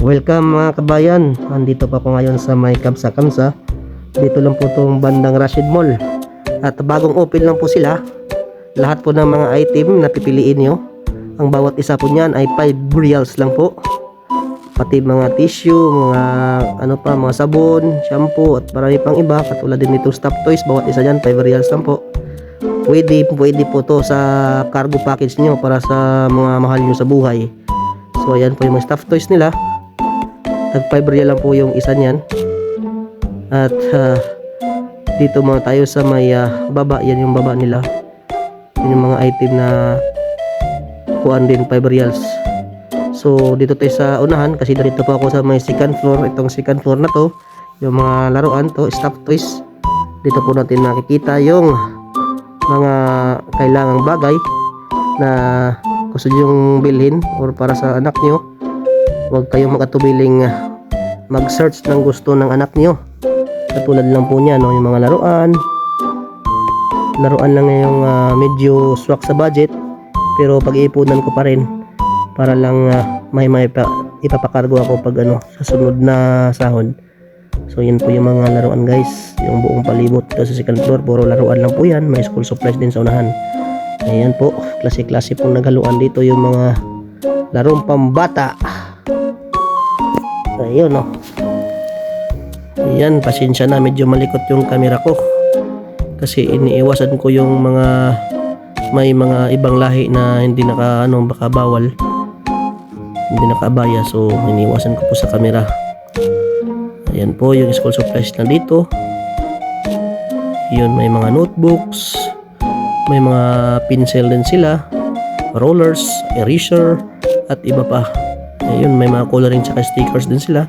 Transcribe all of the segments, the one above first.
Welcome mga kabayan. Andito pa po ngayon sa may Kamsa-Kamsa. Dito lang po itong bandang Rashid Mall. At bagong open lang po sila. Lahat po ng mga item na pipiliin nyo, ang bawat isa po niyan ay 5 reals lang po. Pati mga tissue, mga sabon, shampoo at marami pang iba. Katulad din nitong stop toys, bawat isa dyan 5 reals lang po. Pwede po to sa cargo package nyo para sa mga mahal nyo sa buhay. So ayan po yung mga stuffed toys nila. Tag 5 real lang po yung isa niyan. At dito muna tayo sa may baba. Yan yung baba nila. Yan yung mga item na kuan din 5 reals. So dito tayo sa unahan kasi dito po ako sa may second floor. Itong second floor na to, yung mga laruan to, stuffed toys. Dito po natin makikita yung mga kailangang bagay na gusto nyong bilhin or para sa anak nyo. Huwag kayong makatubiling mag-search ng gusto ng anak nyo. Katulad lang po niya, no, yung mga laruan lang yung medyo swak sa budget, pero pag-iipunan ko pa rin para lang may ipapakargo ako pag sa sunod na sahod. So yun po yung mga laruan guys, yung buong palibot sa second floor, puro laruan lang po yan. May school supplies din sa unahan. Ayan po, klase-klase pong naghaluan dito, yung mga larong pambata. Ayun no. Ayan, pasensya na, medyo malikot yung camera ko kasi iniiwasan ko yung may mga ibang lahi na hindi baka bawal, hindi nakabaya, so iniiwasan ko po sa camera. Ayan po yung school supplies na dito. Yun, may mga notebooks, may mga pencil din sila, rollers, eraser at iba pa. Ayun, may mga coloring tsaka stickers din sila.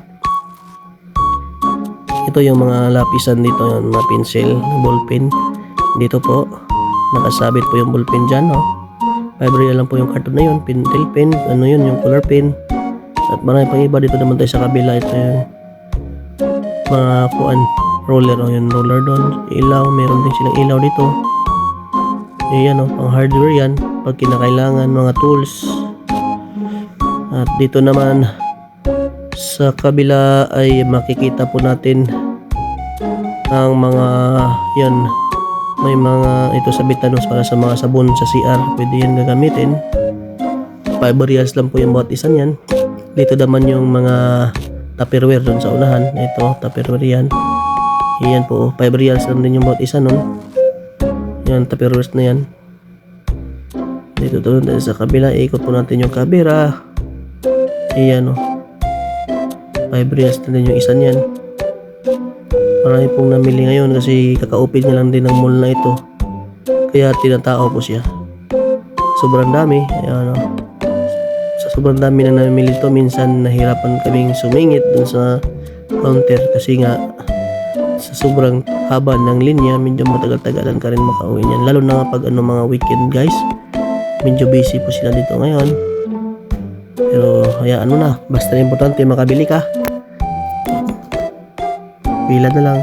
Ito yung mga lapisan dito, yung mga pencil, ballpen. Dito po, nakasabit po yung ballpen dyan, no? 5 real lang po yung carton na yun, pentel pen, yung color pen. At marami pang iba. Dito naman tayo sa kabila. Ito yung mga roller, yung roller doon. Ilaw, meron din silang ilaw dito. Ayan, pang hardware yan. Pag kinakailangan, mga tools. At dito naman sa kabila ay makikita po natin ang mga may mga ito sa bitanos para sa mga sabon sa CR, pwede yan gagamitin. 5 reals lang po yung bawat isa niyan. Dito naman yung mga tupperware doon sa unahan. Ito, tupperware yan. Yan po, 5 reals lang din yung bawat isa nun. Yan, tupperware na yan. Dito doon tayo sa kabila, ikot po natin yung camera. Ayan 5 reals na din yung isa niyan. Marami pong namili ngayon kasi kaka-open na lang din ng mall na ito, kaya tinatao po siya. Sobrang dami. Ayan, sa sobrang dami na namili ito, minsan nahirapan kaming sumingit dun sa counter kasi nga sa sobrang haba ng linya, medyo matagal-tagalan ka rin makauwi niyan, lalo na pag mga weekend guys. Medyo busy po sila dito ngayon. Pero hayaan mo na, basta importante makabili ka. Pila na lang.